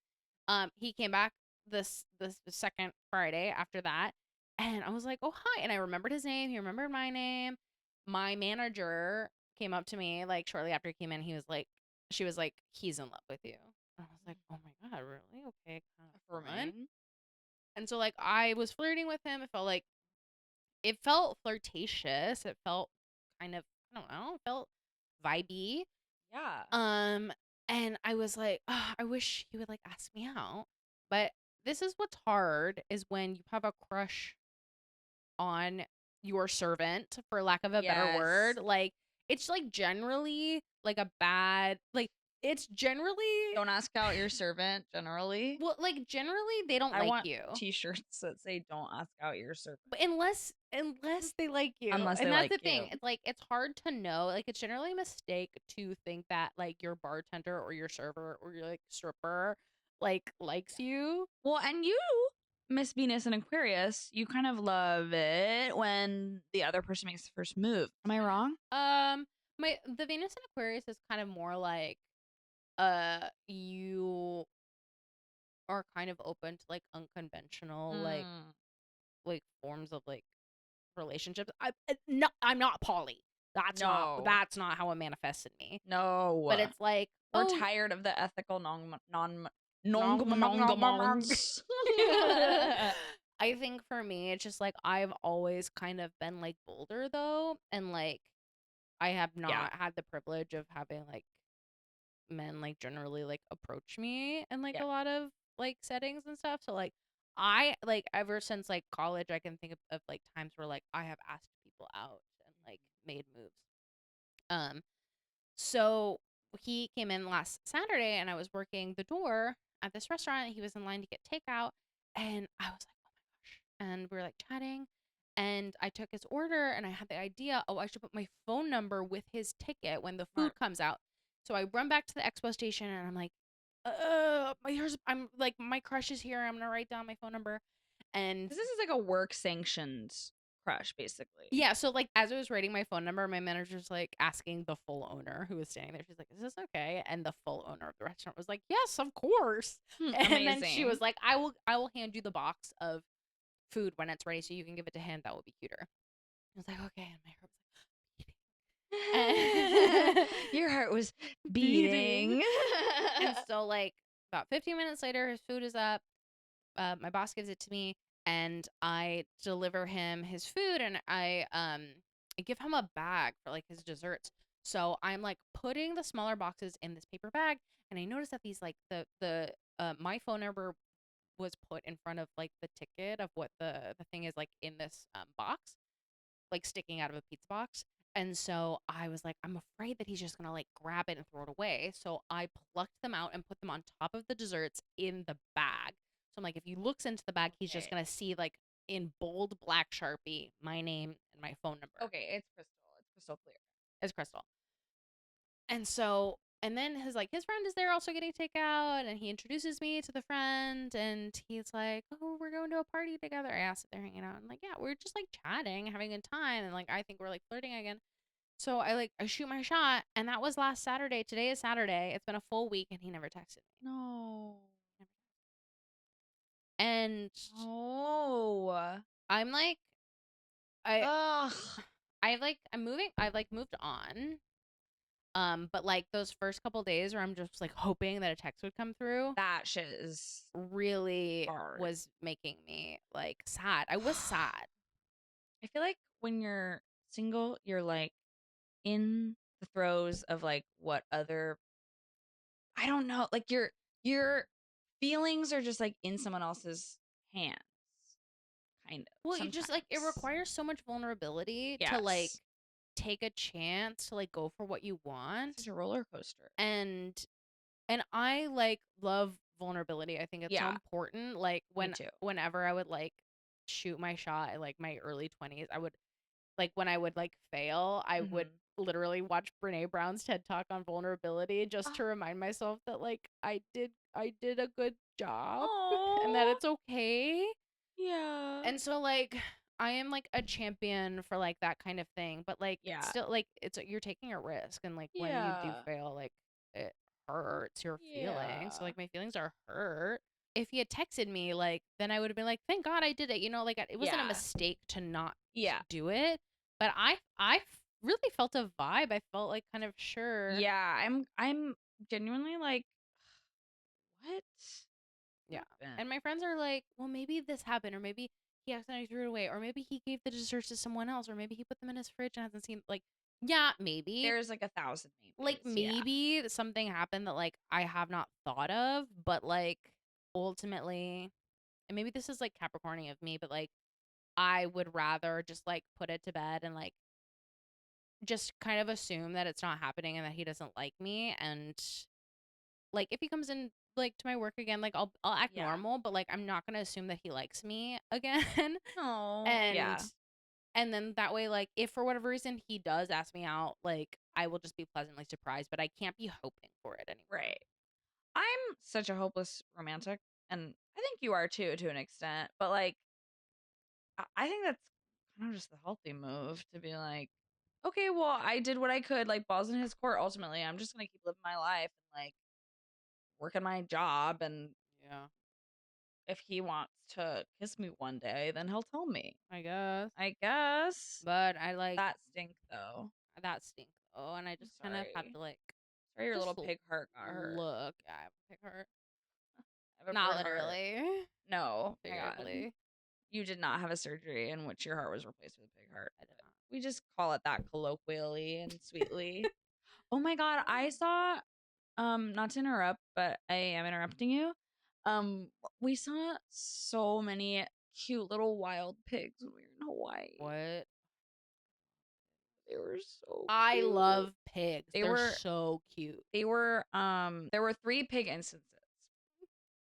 He came back this second Friday after that, and I was like, "Oh, hi." And I remembered his name, he remembered my name. My manager came up to me like shortly after he came in. She was like, "He's in love with you." And I was like, "Oh my god, really? Okay, kind of fun."
Affirming.
And so like I was flirting with him. It felt flirtatious. It felt kind of, I don't know, it felt vibey.
Yeah.
Um, and I was like, "Ugh, I wish he would like ask me out." But this is what's hard is when you have a crush on your servant, for lack of a better
Yes.
word. Like it's like generally like a bad like it's generally
Don't ask out your servant generally.
well like generally they don't
I
like
want
you.
t-shirts that say don't ask out your servant.
But unless they like you.
Unless they
And that's
like
the
you.
thing. It's like it's hard to know. Like it's generally a mistake to think that like your bartender or your server or your like stripper like likes you.
Well, and you, Miss Venus and Aquarius, you kind of love it when the other person makes the first move. Am I wrong?
My the Venus and Aquarius is kind of more like you are kind of open to like unconventional
Mm.
like forms of like relationships. I'm not poly.
No.
That's not how it manifests in me.
No.
But it's like,
We're
oh,
tired of the ethical
nom, nom, nom, nom, nom.
nongamons.
I think for me, it's just like I've always kind of been like bolder though, and like I have
Yeah.
not had the privilege of having like men like generally like approach me in like
Yeah.
a lot of like settings and stuff. So like I like ever since like college, I can think of like times where like I have asked people out and like made moves. Um, so he came in last Saturday and I was working the door at this restaurant. He was in line to get takeout, and I was like, oh my gosh. And we were like chatting, and I took his order and I had the idea, oh, I should put my phone number with his ticket when the food
Smart.
comes out. So I run back to the expo station and I'm like, I'm like, my crush is here. I'm gonna write down my phone number. And
This is like a work sanctioned crush, basically.
yeah, so like as I was writing my phone number, my manager's like asking the full owner who was standing there. She's like, "Is this okay?" And the full owner of the restaurant was like, "Yes, of course." And then she
Amazing.
was like, "I will hand you the box of food when it's ready, so you can give it to him. That will be cuter." I was like, "Okay," and my heart was like
Your heart was
beating.
beating.
And so like about 15 minutes later, his food is up. My boss gives it to me, and I deliver him his food, and I give him a bag for like his desserts. So I'm like putting the smaller boxes in this paper bag, and I noticed that these like the my phone number was put in front of like the ticket of what the thing is like in this box, like sticking out of a pizza box. And so I was like, I'm afraid that he's just gonna like grab it and throw it away. So I plucked them out and put them on top of the desserts in the bag. So I'm like, if he looks into the bag, he's just
Okay.
gonna see like in bold black Sharpie my name and my phone number.
Okay, it's crystal. It's crystal clear.
As Crystal. And so and then his friend is there also getting takeout, and he introduces me to the friend, and he's like, oh, we're going to a party together. I asked if they're hanging out. I'm like, yeah, we're just like chatting, having a good time, and like I think we're like flirting again. So I shoot my shot, and that was last Saturday. Today is Saturday. It's been a full week, and he never texted me.
No.
And
Oh.
I'm like, I
Ugh.
I've like moved on. But like those first couple days where I'm just like hoping that a text would come through
That shit is
really
hard.
was making me like sad. I was sad.
I feel like when you're single, you're like in the throes of like what other I don't know, like your feelings are just like in someone else's hands, kind of.
Well, you just like it
Sometimes.
requires so much vulnerability to like
Yes.
take a chance to like go for what you
Such
want.
a roller coaster.
And I like love vulnerability. I think it's so
Yeah,
important. Like
me too.
whenever I would like shoot my shot at like my early 20s, I would like when I would like fail, I would
Mhm.
literally watch Brene Brown's TED Talk on vulnerability just
Ah,
to remind myself that like I did a good job and that
aw.
it's okay.
Yeah.
And so like I am like a champion for like that kind of thing, but like
Yeah.
still like it's you're taking a risk, and like when you do
Yeah.
fail, like it hurts your feelings. So
Yeah.
like my feelings are hurt. If he had texted me, like then I would have been like, thank God I did it. You know, like it wasn't a
Yeah.
mistake to not
Yeah.
do it, but really felt a vibe. I felt like kind of sure.
Yeah. I'm genuinely like, what
Yeah.
happened?
And my friends are like, well, maybe this happened, or maybe he accidentally threw it away, or maybe he gave the desserts to someone else, or maybe he put them in his fridge and hasn't seen. Like, yeah, maybe.
There's like 1,000
Like,
maybes. Yeah.
maybe something happened that like I have not thought of, but like ultimately, and maybe this is like Capricorny of me, but like I would rather just like put it to bed and like just kind of assume that it's not happening and that he doesn't like me, and like if he comes in like to my work again, like I'll act
Yeah.
normal, but like I'm not gonna assume that he likes me again.
Oh.
and
Yeah.
and then that way, like if for whatever reason he does ask me out, like I will just be pleasantly surprised, but I can't be hoping for it anymore.
Right. I'm such a hopeless romantic, and I think you are too, to an extent. But like, I think that's kind of just the healthy move to be like, okay, well, I did what I could, like balls in his court. Ultimately, I'm just gonna keep living my life and like working my job. And
Yeah,
if he wants to kiss me one day, then he'll tell me.
I guess.
I guess
But I like
that stink though.
that stink though, and I
I'm
just kind of have
sorry.
to like
Sorry, your
just
little pig heart got hurt.
look at her.
I have a
Not
bird heart.
literally,
No, my God.
figuratively.
You did not have a surgery in which your heart was replaced with a pig heart.
I did not.
We just call it that colloquially and sweetly. Oh my God, I saw not to interrupt, but I am interrupting you. Um we saw so many cute little wild pigs when we were in Hawaii.
What?
They were so
I
cute.
love pigs.
They
They're
were
so cute.
there were 3 pig instances.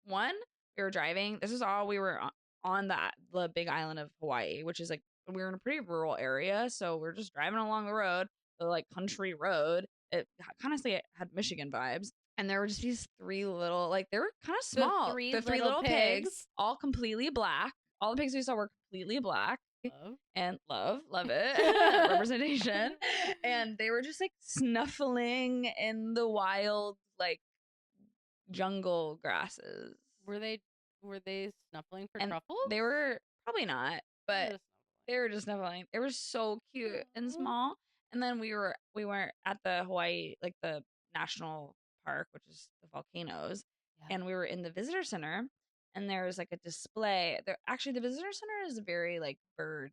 One, we were driving. This is all we were on the big island of Hawaii, which is like we were in a pretty rural area, so we're just driving along the road, the like country road. It honestly it had Michigan vibes, and there were just these 3 little like they were kind of
The
small.
three
The 3
little
little pigs,
pigs.
all completely black. All the pigs we saw were completely black.
Love.
And love it representation, and they were just like snuffling in the wild like jungle grasses.
Were they snuffling for
And
truffles?
they were probably not,
They're
but
just
they were just snuffling. They were so cute and
snuffling.
small. And then we were at the Hawaii, like the national park, which is the volcanoes,
Yeah.
and we were in the visitor center, and there was like a display. There actually the visitor center is very like bird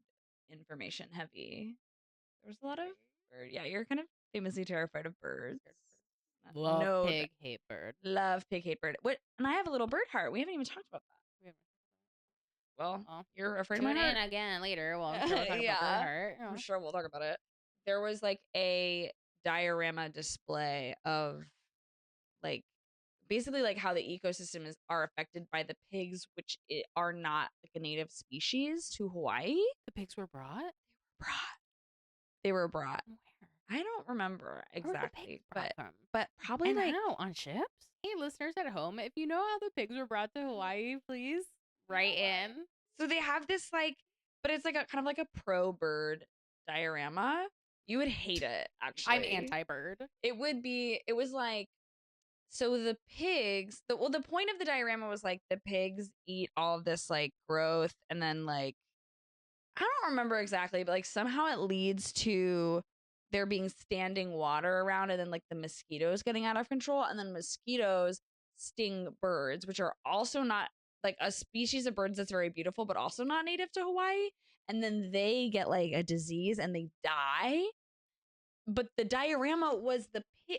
information heavy. There was a lot of bird. Yeah, you're kind of famously terrified of birds.
Love
No,
pig, hate bird.
love pig hate bird. What? And I have a little bird heart. We haven't even talked about that.
We haven't-
Well,
Well,
you're afraid of my
tune in
heart.
again later. Well, I'm sure we'll talk about bird
Yeah,
heart.
I'm sure we'll talk about it. there was like a diorama display of like basically like how the ecosystem are affected by the pigs, which are not like a native species to Hawaii.
The pigs were brought?
They were brought.
Where?
I don't remember
Where were the pigs
exactly,
brought from?
but probably
And
like
how? On ships? Hey, listeners at home, if you know how the pigs were brought to Hawaii, please write in.
so they have this like, but it's like a kind of like a pro bird diorama. You would hate it actually.
I'm anti-bird.
It would be. It was like so the pigs. The point of the diorama was like the pigs eat all of this like growth, and then like I don't remember exactly, but like somehow it leads to there being standing water around and then like the mosquitoes getting out of control. And then mosquitoes sting birds, which are also not like a species of birds that's very beautiful, but also not native to Hawaii. And then they get like a disease and they die. But the diorama was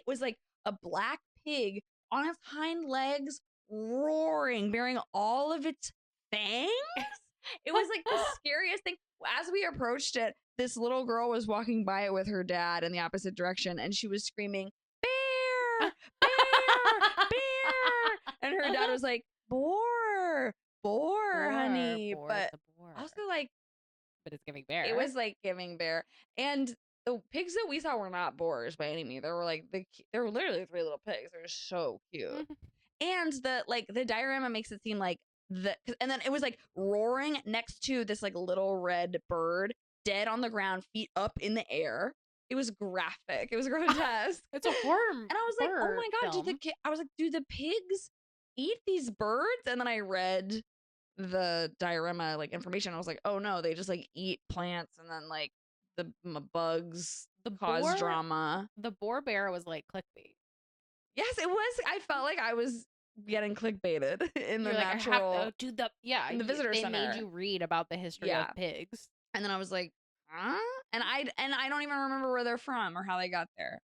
was like a black pig on its hind legs, roaring, bearing all of its fangs. It was like the scariest thing. As we approached it, this little girl was walking by it with her dad in the opposite direction, and she was screaming, "Bear! Bear! Bear!" And her dad was like, "Boar! Boar, honey." But also, like,
but it's giving bear.
it was like giving bear. And the pigs that we saw were not boars by any means. They were like they were literally 3 little pigs. They were so cute. And the diorama makes it seem like and then it was like roaring next to this like little red bird dead on the ground, feet up in the air. It was graphic. It was grotesque.
It's a horror.
And I was like, oh my god, I was like, do the pigs eat these birds? And then I read the diorama like information. I was like, oh no, they just like eat plants, and then like the bugs cause drama.
The boar bear was like clickbait.
Yes, it was. I felt like I was getting clickbaited in the natural.
In the visitor center. They made you read about the history of pigs,
and then I was like, huh? And I don't even remember where they're from or how they got there.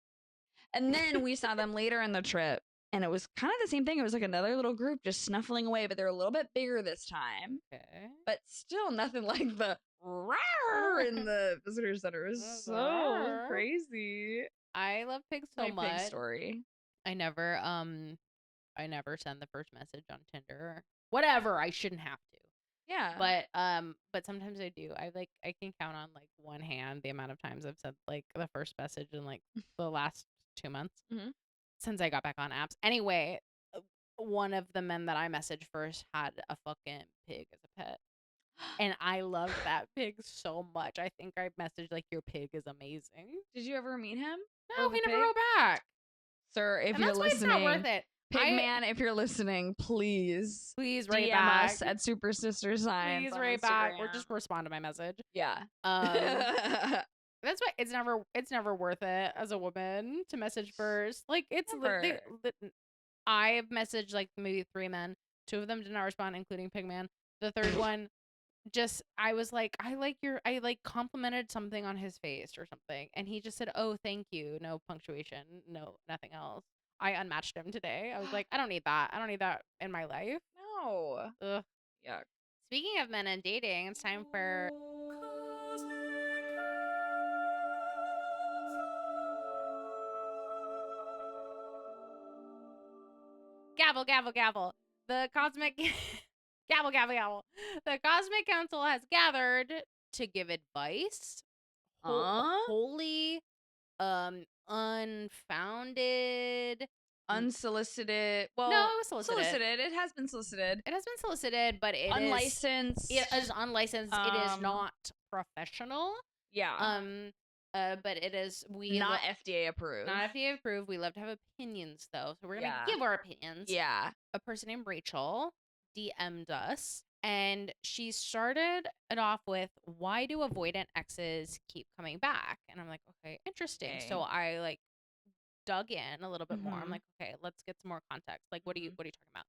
And then we saw them later in the trip, and it was kind of the same thing. It was like another little group just snuffling away, but they're a little bit bigger this time.
Okay.
But still nothing like the roar in the visitor center. It was so crazy.
I love pigs so much.
Pig story.
I never send the first message on Tinder. Whatever, I shouldn't have to.
Yeah.
But sometimes I do. I can count on like one hand the amount of times I've sent like the first message in like the last 2 months since I got back on apps. Anyway, one of the men that I messaged first had a fucking pig as a pet. And I loved that pig so much. I think I messaged like, your pig is amazing.
Did you ever meet him?
No, he never wrote back.
Sir, if you're listening, it's not worth it. Pigman, if you're listening, please
write
DM
back
us at Super Sister Signs.
Please write back or just respond to my message.
Yeah.
That's why it's never worth it as a woman to message first. Like I've messaged like maybe 3 men. 2 of them did not respond, including Pigman. The third one, I was like, I complimented something on his face or something, and he just said, "Oh, thank you." No punctuation, no nothing else. I unmatched him today. I was like, I don't need that. I don't need that in my life.
No.
Ugh.
Yeah.
Speaking of men and dating, it's time for gavel, gavel, gavel. The cosmic gavel, gavel, gavel. The Cosmic Council has gathered to give advice. Wholly, unfounded,
unsolicited. Well,
no, it was solicited.
It has been solicited.
It has been solicited, but it
unlicensed.
It is unlicensed. It is not professional.
Yeah.
But it is
not FDA approved.
Not FDA approved. We love to have opinions though, so we're gonna give our opinions.
Yeah.
A person named Rachel DM'd us, and she started it off with, "Why do avoidant exes keep coming back?" And I'm like, okay, interesting. Okay. So I like dug in a little bit more. I'm like, okay, let's get some more context. Like, what are you talking about?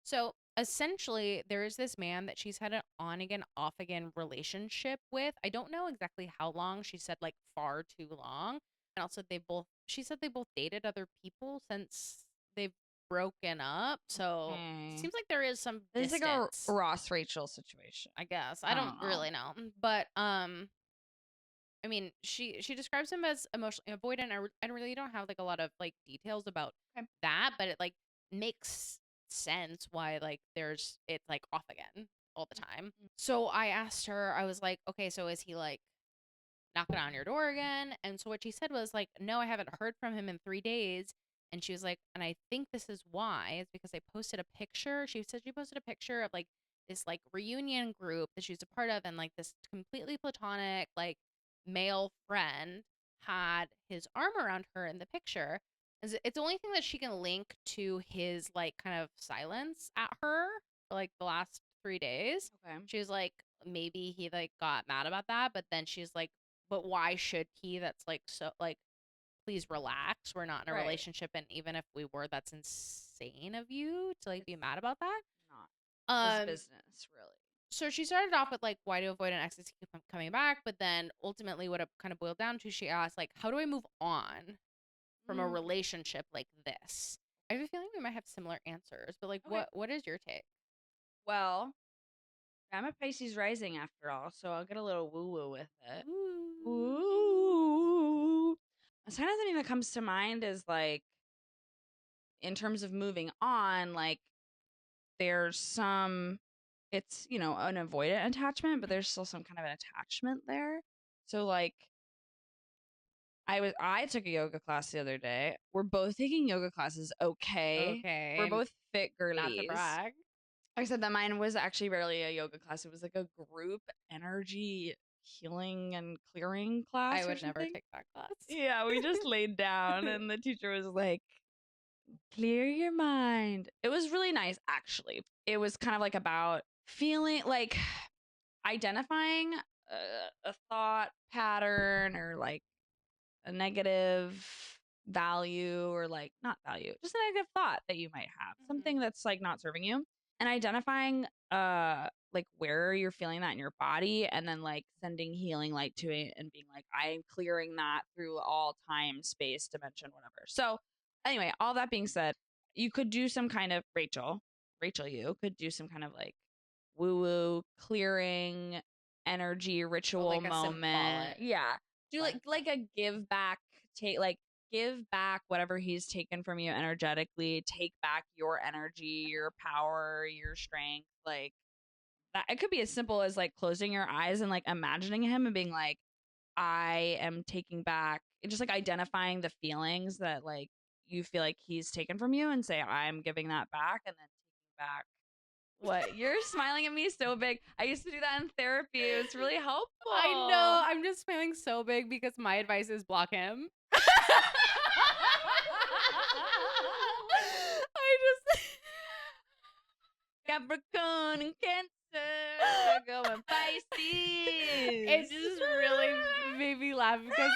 So essentially, there is this man that she's had an on again, off again relationship with. I don't know exactly how long. She said like far too long. And also she said they both dated other people since they've broken up. So it seems like there is some distance.
It's like a Ross Rachel situation,
I guess. I don't really know. But I mean, she describes him as emotionally avoidant. I really don't have like a lot of like details about
Okay.
that, but it like makes sense why like there's it's like off again all the time.
Mhm.
So I asked her, I was like, okay, so is he like knocking on your door again? And so what she said was like, no, I haven't heard from him in 3 days. And she was like, and I think this is why. It's because I posted a picture. She said she posted a picture of like this like reunion group that she was a part of, and like this completely platonic like male friend had his arm around her in the picture. It's the only thing that she can link to his like kind of silence at her for like the last 3 days.
Okay.
She was like, maybe he like got mad about that, but then she's like, but why should he? That's like so like please relax. We're not in a
Right.
relationship, and even if we were, that's insane of you to like be
It's
mad about that.
not his
Um
business, really.
so she started off with like why do avoidant exes keep coming back, but then ultimately what it kind of boiled down to, she asked like how do I move on from a
Mm.
relationship like this? I have a feeling we might have similar answers, but like
Okay.
what is your take?
Well, I'm a Pisces rising after all, so I'll get a little woo woo with it.
Ooh.
Ooh. A sign of something that comes to mind is like, in terms of moving on, like there's some, it's, an avoidant attachment, but there's still some kind of an attachment there. So like, I took a yoga class the other day. We're both taking yoga classes. Okay. We're
Okay,
both fit
not to
girlies.
brag.
Except that mine was actually barely a yoga class. It was like a group energy healing and clearing
I
class or
would never
something.
take that class.
Yeah, we just laid down and the teacher was like, clear your mind. It was really nice, actually. It was kind of like about feeling like identifying a thought pattern or like a negative value or like not value, just a negative thought that you might have, something that's like not serving you, and identifying like where you're feeling that in your body and then like sending healing light to it and being like I'm clearing that through all time, space, dimension, whatever. So anyway, all that being said, you could do some kind of Rachel, you could do some kind of like woo woo clearing energy
Or
ritual
like a
moment.
symbolic
Yeah, do
cleanse.
like a give back, take like give back whatever he's taken from you energetically, take back your energy, your power, your strength. Like that, it could be as simple as like closing your eyes and like imagining him and being like, I am taking back, just like identifying the feelings that like you feel like he's taken from you and say I'm giving that back, and then taking back what you're smiling at me so big. I used to do that in therapy. It was really
I know.
helpful.
I'm just feeling so big because my advice is block him. I just
Capricorn and Cancer, Virgo and
it
Pisces.
just really made me laugh because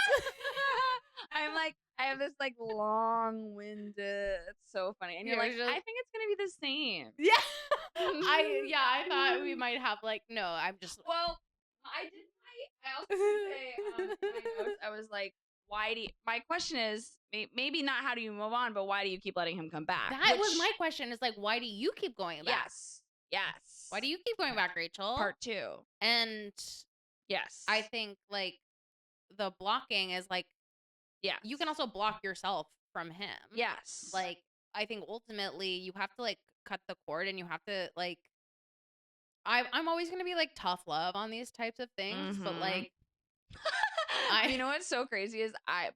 I'm like, I have this like long winded. It's so funny, and you're
you're
like, I
just
think it's gonna be the same.
yeah. I thought we might have like no. I'm just
Well, I did. I also did say in my notes. I was like, why do you, my question is maybe not how do you move on, but why do you keep letting him come back?
that was my question. Is like why do you keep going back?
Yes.
Why do you keep going back, Rachel?
Part two.
And
Yes.
I think like the blocking is like
yes.
you can also block yourself from him.
Yes.
Like I think ultimately you have to like cut the cord, and you have to like I'm always gonna be like tough love on these types of things, but like
you know what's so crazy is I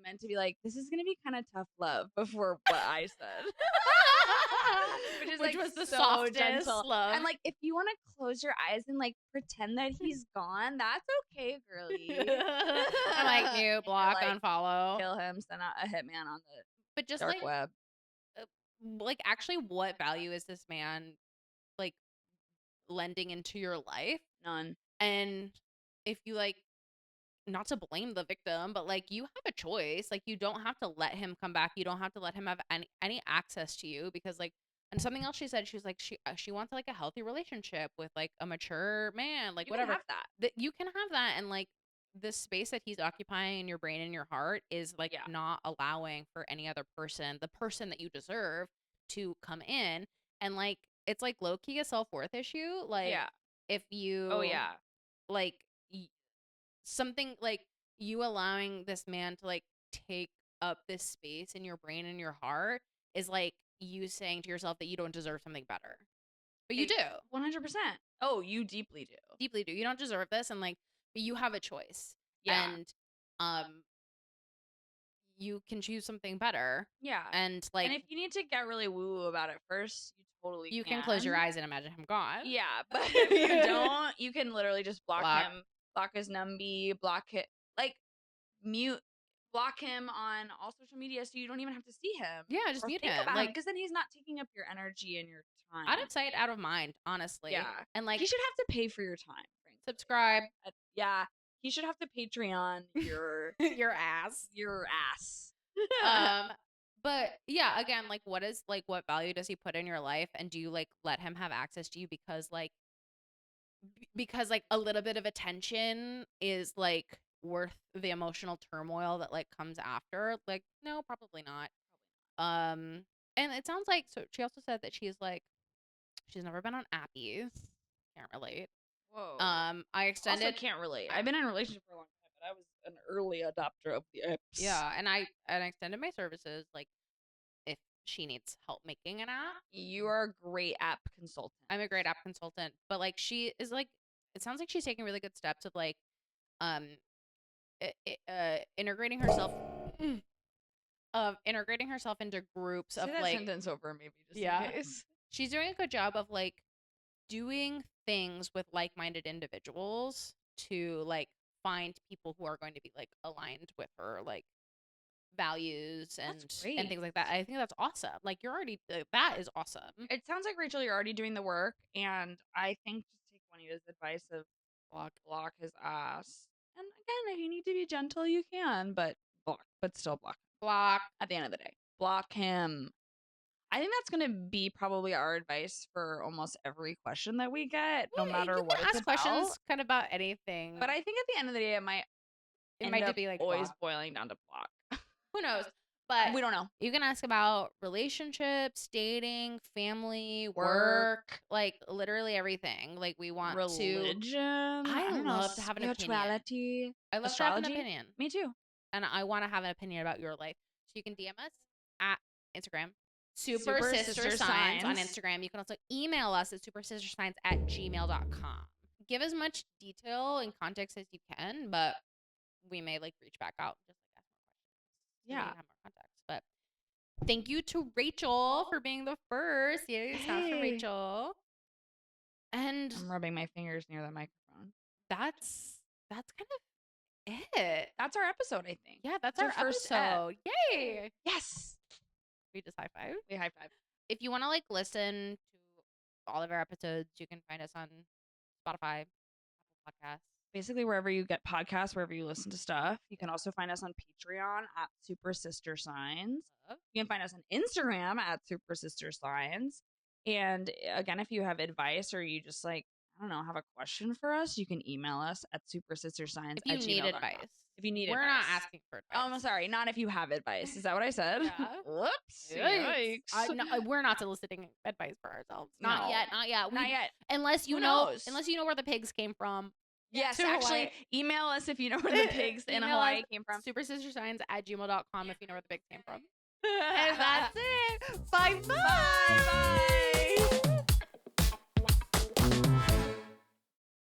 meant to be like, this is gonna be kind of tough love before what I said. Which is
which
like
was the
so
softest
gentle.
love.
I'm like, if you want to close your eyes and like pretend that he's gone, that's okay, girly.
I'm like, you
And
block,
you're like,
unfollow.
kill him, send out a hitman on the
But just
dark web.
like actually what value is this man like lending into your life?
None.
And if you like not to blame the victim, but like you have a choice. Like you don't have to let him come back. You don't have to let him have any access to you because like and something else she said, she was like she wants like a healthy relationship with like a mature man, like
You
whatever.
can have that.
That you can have that, and like the space that he's occupying in your brain and your heart is like not allowing for any other person, the person that you deserve, to come in. And like it's like low key a self-worth issue. Like if you
Oh yeah.
like something like you allowing this man to like take up this space in your brain and your heart is like you saying to yourself that you don't deserve something better. But you do.
100%. Oh, you deeply do.
Deeply do. You don't deserve this, and like, but you have a choice.
Yeah.
And you can choose something better.
Yeah.
And like,
and if you need to get really woo about it first, you totally
you can close your eyes and imagine him gone.
Yeah, but if you don't, you can literally just block him, block his numby, block it, like mute, block him on all social media, so you don't even have to see him.
Yeah, just mute him.
Like,
Like,
because then he's not taking up your energy and your time.
out of sight, out of mind. Honestly.
Yeah,
and like,
he should have to pay for your time. Frankly.
Subscribe.
Yeah, he should have to Patreon your
your ass.
Your ass.
But yeah, again, like what value does he put in your life, and do you like let him have access to you because like a little bit of attention is like worth the emotional turmoil that like comes after? Like, no, probably not. And it sounds like, so she also said that she's never been on appies. Can't relate.
Whoa.
I extended.
Also can't relate. I've been in a relationship for a long time, but I was an early adopter of the apps.
Yeah, and I extended my services like if she needs help making an app.
You are a great app consultant.
I'm a great app consultant, but like she is like, it sounds like she's taking really good steps of like integrating herself into groups of
Say that
like
sentence over maybe just
yeah.
in case.
She's doing a good job of like doing things with like-minded individuals to like find people who are going to be like aligned with her like values and things like that. I think that's awesome. Like you're already that is awesome.
It sounds like, Rachel, you're already doing the work, and I think just take Juanita's advice of block his ass. And again, if you need to be gentle, you can, but still block.
Block.
At the end of the day, block him. I think that's going to be probably our advice for almost every question that we get, no matter what it's
ask
about.
Questions kind of about anything.
But I think at the end of the day, it might
be like
always boiling down to block.
Who knows? But
we don't know.
You can ask about relationships, dating, family, work, like literally everything. Like we want
religion.
I love to have an opinion. I love to have an opinion.
Me too.
And I want to have an opinion about your life. So you can DM us at Instagram. Super Sister Signs on Instagram. You can also email us at supersistersigns@gmail.com. Give as much detail and context as you can, but we may like reach back out and just like ask more questions.
Yeah.
Have more context. But thank you to Rachel for being the first. Yay, sounds for Rachel. And
I'm rubbing my fingers near the microphone.
That's kind of it.
That's our episode, I think.
Yeah, that's our
first
episode. Yay!
Yes.
We just high five.
We high five.
If you want to like listen to all of our episodes, you can find us on Spotify, Apple Podcasts.
Basically, wherever you get podcasts, wherever you listen to stuff. You can also find us on Patreon at Super Sister Signs. You can find us on Instagram at Super Sister Signs. And again, if you have advice or you just like, I don't know, have a question for us, you can email us at supersistersigns@gmail.com.
If you need advice.
If you need
We're
advice.
not asking for advice.
Oh, I'm sorry. Not if you have advice. Is that what I said?
Yeah.
Whoops. Yikes.
We're not soliciting advice for ourselves. Not yet.
Not yet.
Unless you know where the pigs came from.
Yes, actually, email us if you know where the pigs in Hawaii came from.
Supersistersigns@gmail.com if you know where the pigs came from. And that's it. Bye-bye.
Bye.